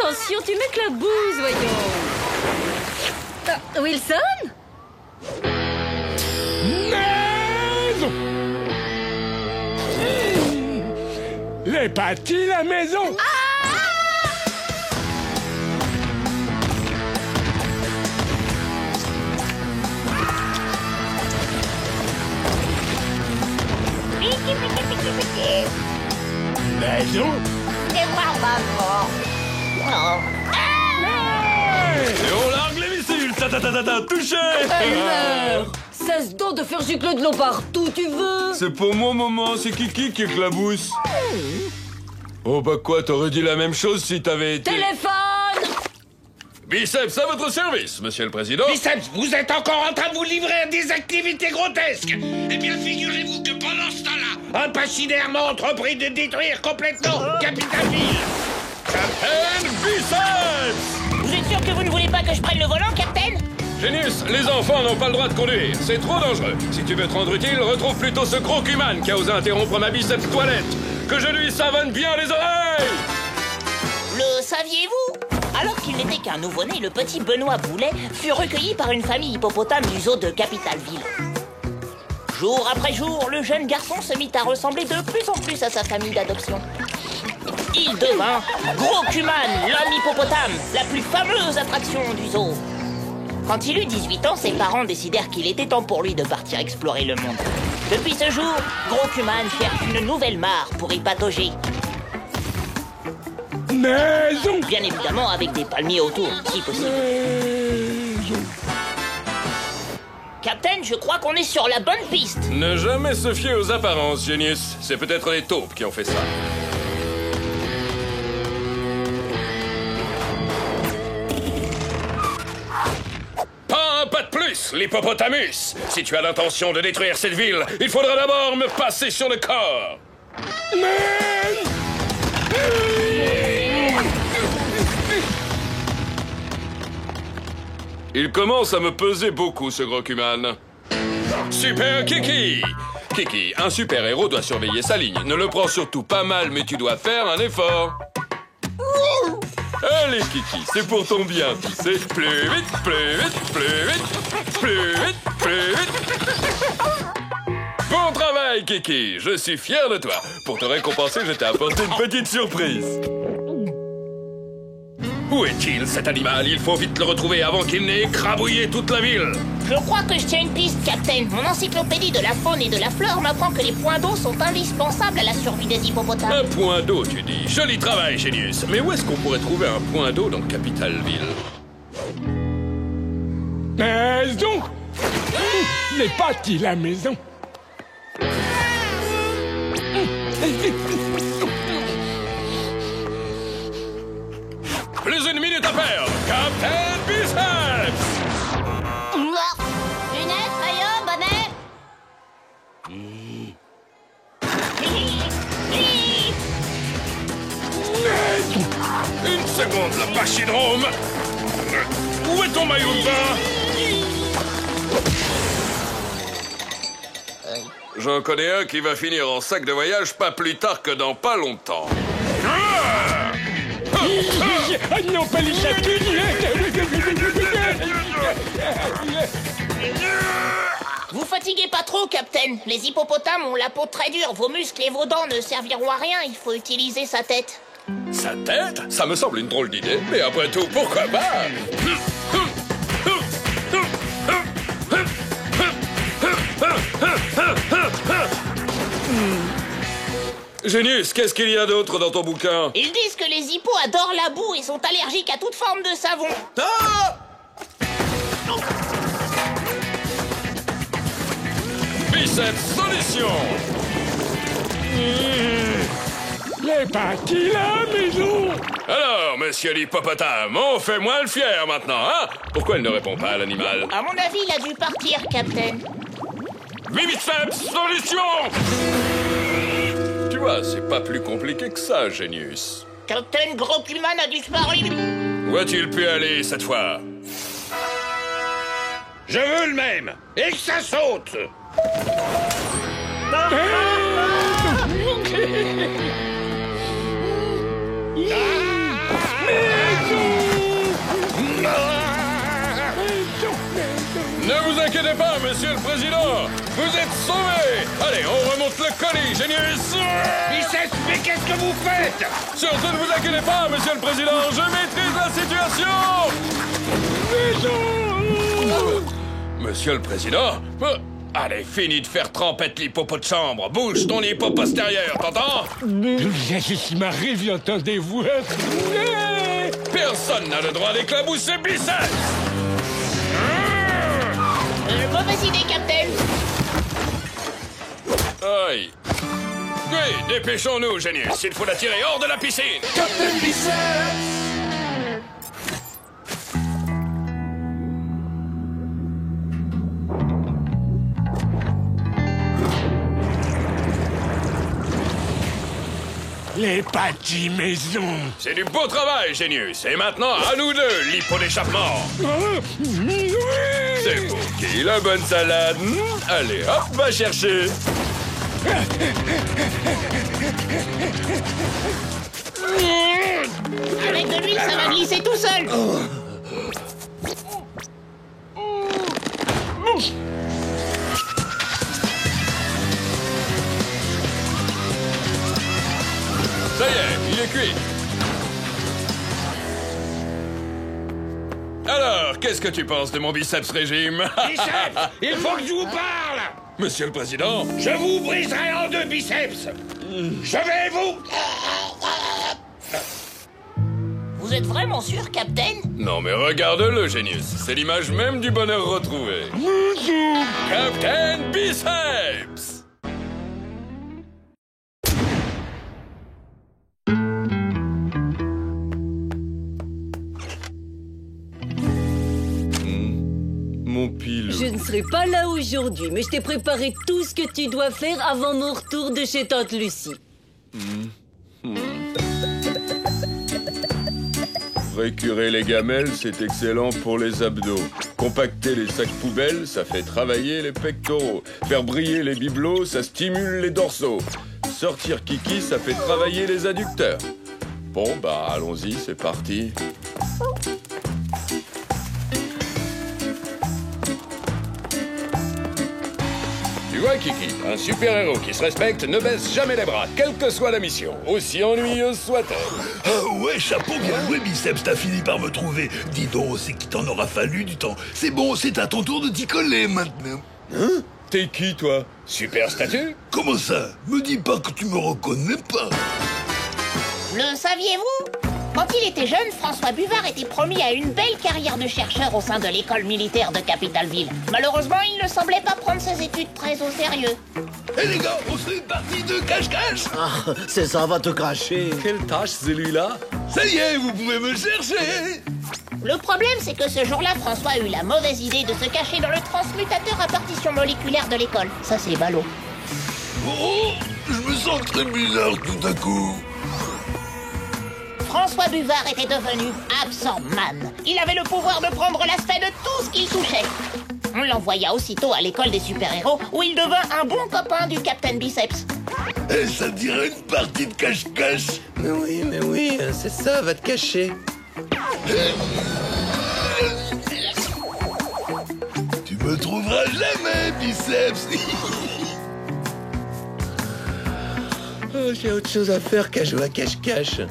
Attention, tu m'éclabouses, voyons. Ah, Wilson? Maison. Les pâtis, la maison. Maison. C'est moi, maman. Oh. Et on largue les missiles. Ta, touché. Cesse donc de faire gicler de l'eau partout, tu veux? C'est pour mon moment, c'est Kiki qui éclabousse. Oh bah quoi, t'aurais dit la même chose si t'avais été... Téléphone! Biceps à votre service, monsieur le président. Biceps, vous êtes encore en train de vous livrer à des activités grotesques. Eh bien, figurez-vous que pendant ce temps-là, un pachyderme a entrepris de détruire complètement Capitalville. Captain Biceps! Vous êtes sûr que vous ne voulez pas que je prenne le volant, Captain? Génius, les enfants n'ont pas le droit de conduire. C'est trop dangereux. Si tu veux te rendre utile, retrouve plutôt ce gros Kuman qui a osé interrompre ma biceps toilette. Que je lui savonne bien les oreilles! Le saviez-vous? Alors qu'il n'était qu'un nouveau-né, le petit Benoît Boulet fut recueilli par une famille hippopotame du zoo de Capitalville. Jour après jour, le jeune garçon se mit à ressembler de plus en plus à sa famille d'adoption. Il devint Gros Kuman, l'homme hippopotame, la plus fameuse attraction du zoo. Quand il eut 18 ans, ses parents décidèrent qu'il était temps pour lui de partir explorer le monde. Depuis ce jour, Gros Kuman cherche une nouvelle mare pour y patauger. Maison. Bien évidemment avec des palmiers autour, si possible. Maison. Captain, je crois qu'on est sur la bonne piste. Ne jamais se fier aux apparences, Génius. C'est peut-être les taupes qui ont fait ça. Pas un pas de plus, l'hippopotamus. Si tu as l'intention de détruire cette ville, il faudra d'abord me passer sur le corps. Il commence à me peser beaucoup, ce gros Kuman. Super Kiki! Kiki, un super-héros doit surveiller sa ligne. Ne le prends surtout pas mal, mais tu dois faire un effort. Allez, Kiki, c'est pour ton bien, tu sais. Plus vite, plus vite, plus vite, plus vite, plus vite. Bon travail, Kiki. Je suis fier de toi. Pour te récompenser, je t'ai apporté une petite surprise. Où est-il, cet animal? Il faut vite le retrouver avant qu'il n'ait écrabouillé toute la ville. Je crois que je tiens une piste, Captain. Mon encyclopédie de la faune et de la flore m'apprend que les points d'eau sont indispensables à la survie des hippopotames. Un point d'eau, tu dis. Joli travail, Génius. Mais où est-ce qu'on pourrait trouver un point d'eau dans Capitalville? Maison. Les pâtis, la maison. Plus une minute à perdre. Captain Biceps! Lunettes, crayon, bonnet. Une seconde, la pachydrame. Où est ton maillot de bain? J'en connais un qui va finir en sac de voyage pas plus tard que dans pas longtemps. Ah non, pas les chatouilles. Vous fatiguez pas trop, Captain. Les hippopotames ont la peau très dure. Vos muscles et vos dents ne serviront à rien. Il faut utiliser sa tête. Sa tête? Ça me semble une drôle d'idée. Mais après tout, pourquoi pas? Génius, qu'est-ce qu'il y a d'autre dans ton bouquin? Ils disent que les hippos adorent la boue et sont allergiques à toute forme de savon. Ah! Biceps Solution! Les pâtis, la maison. Alors, monsieur l'hippopotame, on fait moins le fier maintenant, hein? Pourquoi il ne répond pas à l'animal? À mon avis, il a dû partir, Captain. Biceps Solution! Tu vois, c'est pas plus compliqué que ça, Génius. Captain Gros Kuman a disparu. Où a-t-il pu aller cette fois? Je veux le même. Et que ça saute. Maison. inquiétez pas, monsieur le président. Vous êtes sauvés. Allez, on remonte le colis, Génius. Biceps, mais qu'est-ce que vous faites? Surtout ne vous inquiétez pas, monsieur le président. Je maîtrise la situation. Monsieur le président, allez, fini de faire trempette l'hippopo de chambre. Bouge ton hippo postérieur, t'entends? Qu'est-ce qui m'arrive, entendez-vous? Personne n'a le droit d'éclabousser biceps. Mauvaise idée, Captain. Aïe. Oui, dépêchons-nous, Génius. Il faut la tirer hors de la piscine. Captain Biceps! Les pâtis maison. C'est du beau travail, Génius. Et maintenant, à nous deux, l'hippo d'échappement. C'est pour qui la bonne salade? Allez, hop, va chercher. Avec de l'huile, ça va glisser tout seul. Ça y est, il est cuit. Alors, qu'est-ce que tu penses de mon biceps régime? Biceps, il faut que je vous parle. Monsieur le président? Je vous briserai en deux, Biceps. Je vais vous... Vous êtes vraiment sûr, Captain? Non mais regarde-le, Génius. C'est l'image même du bonheur retrouvé. Captain Biceps! Mon pilou. Je ne serai pas là aujourd'hui, mais je t'ai préparé tout ce que tu dois faire avant mon retour de chez Tante Lucie. Récurer les gamelles, c'est excellent pour les abdos. Compacter les sacs poubelles, ça fait travailler les pectoraux. Faire briller les bibelots, ça stimule les dorsaux. Sortir kiki, ça fait travailler les adducteurs. Bon, bah, allons-y, c'est parti. Tu vois, Kiki, un super-héros qui se respecte ne baisse jamais les bras, quelle que soit la mission, aussi ennuyeuse soit-elle. Ah ouais, chapeau, bien joué, Biceps, t'as fini par me trouver. Dis donc, c'est qu'il t'en aura fallu du temps. C'est bon, c'est à ton tour de t'y coller maintenant. Hein? T'es qui, toi? Super statut? Comment ça? Me dis pas que tu me reconnais pas. Le saviez-vous? Quand il était jeune, François Buvard était promis à une belle carrière de chercheur au sein de l'école militaire de Capitalville. Malheureusement, il ne semblait pas prendre ses études très au sérieux. Hé les gars, on se fait une partie de cache-cache? Ah, c'est ça, va te cracher. Quelle tâche, celui-là? Ça y est, vous pouvez me chercher. Le problème, c'est que ce jour-là, François a eu la mauvaise idée de se cacher dans le transmutateur à partition moléculaire de l'école. Ça, c'est ballot. Oh, je me sens très bizarre tout à coup. François Buvard était devenu Absorbman. Il avait le pouvoir de prendre l'aspect de tout ce qu'il touchait. On l'envoya aussitôt à l'école des super-héros, où il devint un bon copain du Captain Biceps. Eh, ça dirait une partie de cache-cache. Mais oui, c'est ça, va te cacher. Tu me trouveras jamais, Biceps. Oh, j'ai autre chose à faire qu'à jouer à cache-cache.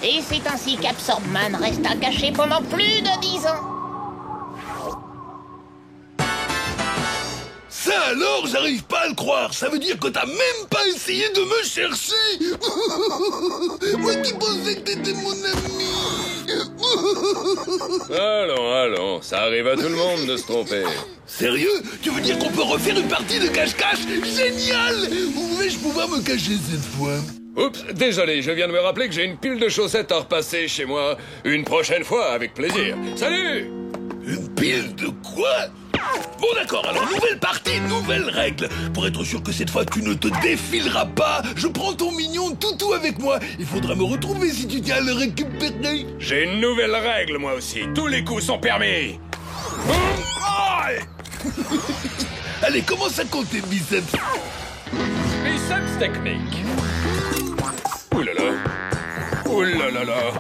Et c'est ainsi qu'Absorbman resta caché pendant plus de 10 ans. Ça alors, j'arrive pas à le croire. Ça veut dire que t'as même pas essayé de me chercher. Moi qui pensais que t'étais mon ami. Allons, ça arrive à tout le monde de se tromper. Sérieux? Tu veux dire qu'on peut refaire une partie de cache-cache? Génial! Où vais-je pouvoir me cacher cette fois? Oups, désolé, je viens de me rappeler que j'ai une pile de chaussettes à repasser chez moi. Une prochaine fois, avec plaisir. Salut! Une pile de quoi? Bon d'accord, alors nouvelle partie, nouvelle règle. Pour être sûr que cette fois tu ne te défileras pas, je prends ton mignon toutou avec moi. Il faudra me retrouver si tu tiens à le récupérer. J'ai une nouvelle règle, moi aussi. Tous les coups sont permis. Allez, commence à compter, Biceps. Biceps technique. Ouh là là. Ouh là là là.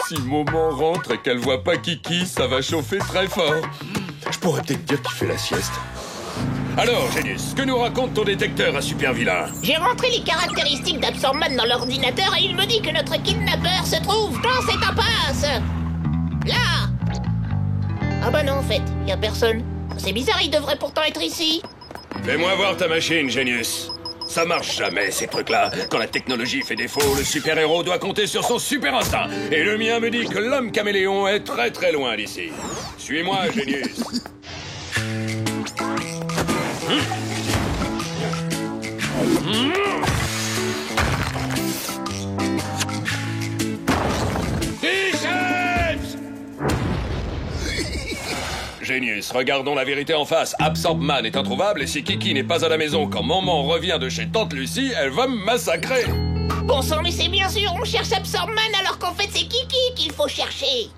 Si Maman rentre et qu'elle voit pas Kiki, ça va chauffer très fort. Je pourrais peut-être dire qu'il fait la sieste. Alors, Génius, que nous raconte ton détecteur à super vilain? J'ai rentré les caractéristiques d'Absorbman dans l'ordinateur et il me dit que notre kidnappeur se trouve dans cette impasse. Là. Ah bah non, en fait, y a personne. C'est bizarre, il devrait pourtant être ici. Fais-moi voir ta machine, Génius. Ça marche jamais, ces trucs-là. Quand la technologie fait défaut, le super-héros doit compter sur son super instinct. Et le mien me dit que l'homme caméléon est très très loin d'ici. Suis-moi, Génius. Génius, regardons la vérité en face. Absorbman est introuvable et si Kiki n'est pas à la maison quand maman revient de chez Tante Lucie, elle va me massacrer. Bon sang, mais c'est bien sûr, on cherche Absorbman alors qu'en fait c'est Kiki qu'il faut chercher.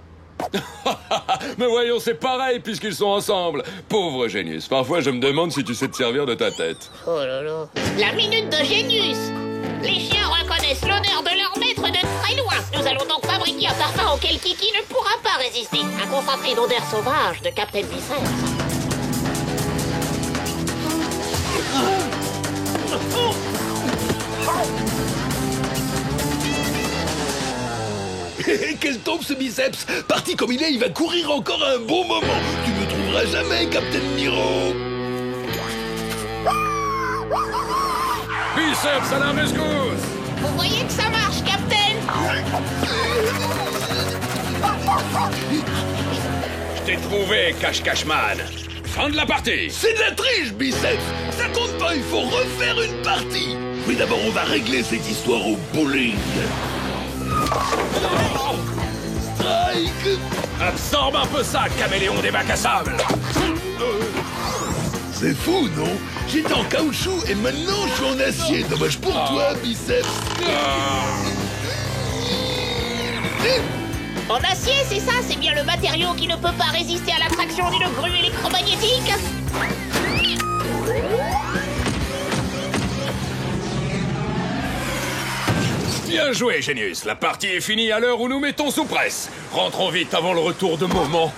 Mais voyons, c'est pareil puisqu'ils sont ensemble. Pauvre Génius, parfois je me demande si tu sais te servir de ta tête. Oh là là. La minute de Génius. Les chiens reconnaissent l'odeur de leur maître de très loin. Nous allons donc fabriquer un parfum auquel Kiki ne pourra pas résister. Un concentré d'odeur sauvage de Captain Biceps. Quelle tombe ce biceps! Parti comme il est, il va courir encore un bon moment. Tu ne me trouveras jamais, Captain Miro. Biceps à la rescousse! Vous voyez que ça marche, Captain? Je t'ai trouvé, Cache-Cache-Man. Fin de la partie! C'est de la triche, biceps. Ça compte pas, il faut refaire une partie. Oui, d'abord, on va régler cette histoire au bowling. Strike. Absorbe un peu ça, caméléon des bacs à sable! C'est fou, non? J'étais en caoutchouc et maintenant je suis en acier. Dommage pour toi, biceps. En acier, c'est ça? C'est bien le matériau qui ne peut pas résister à l'attraction d'une grue électromagnétique? Bien joué, Génius. La partie est finie à l'heure où nous mettons sous presse. Rentrons vite avant le retour de Moment.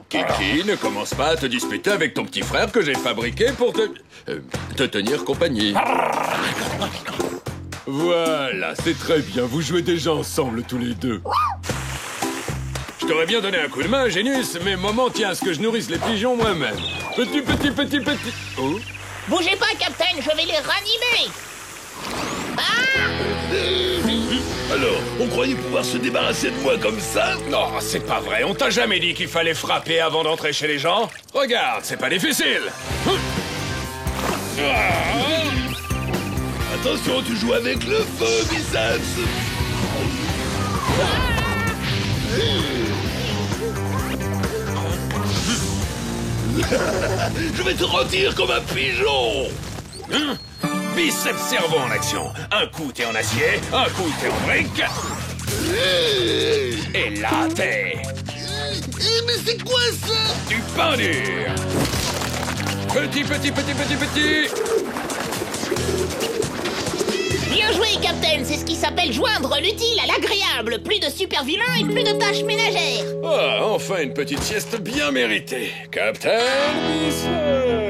Kiki, ne commence pas à te disputer avec ton petit frère que j'ai fabriqué pour te tenir compagnie. Voilà, c'est très bien. Vous jouez déjà ensemble tous les deux. Je t'aurais bien donné un coup de main, Génius, mais Moment tient à ce que je nourrisse les pigeons moi-même. Petit. Oh. Bougez pas, Captain, je vais les ranimer. Alors, on croyait pouvoir se débarrasser de moi comme ça? Non, c'est pas vrai. On t'a jamais dit qu'il fallait frapper avant d'entrer chez les gens? Regarde, c'est pas difficile. Attention, tu joues avec le feu, biceps. Je vais te rôtir comme un pigeon. Biceps cerveau en action. Un coup t'es en acier, un coup t'es en brique. Et là t'es... Mais c'est quoi ça? Du pain dur. Petit. Bien joué, Captain. C'est ce qui s'appelle joindre l'utile à l'agréable. Plus de super vilains et plus de tâches ménagères. Ah, enfin une petite sieste bien méritée. Captain Biceps.